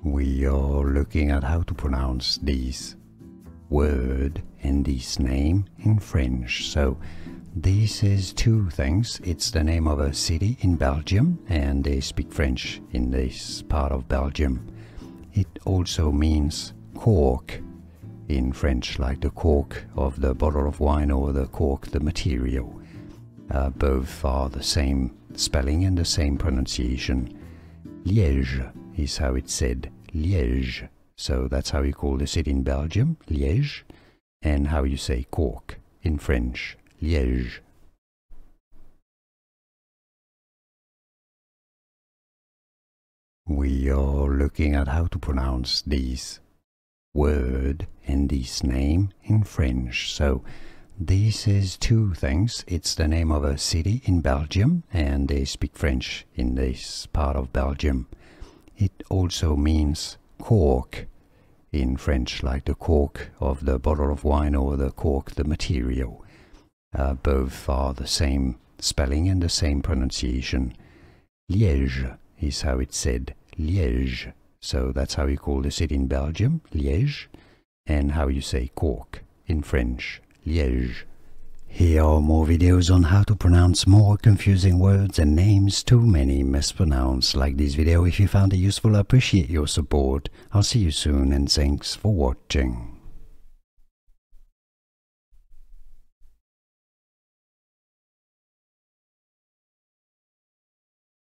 We are looking at how to pronounce this word and this name in French. So this is two things. It's the name of a city in Belgium, and they speak French in this part of Belgium. It also means cork in French, like the cork of the bottle of wine or the cork, the material. Both are the same spelling and the same pronunciation. Liege is how it's said, Liege. So that's how you call the city in Belgium, Liege, and how you say cork in French, Liège. We are looking at how to pronounce this word and this name in French. So this is two things. It's the name of a city in Belgium, and they speak French in this part of Belgium. It also means cork in French, like the cork of the bottle of wine or the cork, the material. Both are the same spelling and the same pronunciation. Liège is how it's said, Liège. So that's how you call the city in Belgium, Liège, and how you say cork in French, Liège. Here are more videos on how to pronounce more confusing words and names too many mispronounced. Like this video if you found it useful. I appreciate your support. I'll see you soon, and thanks for watching.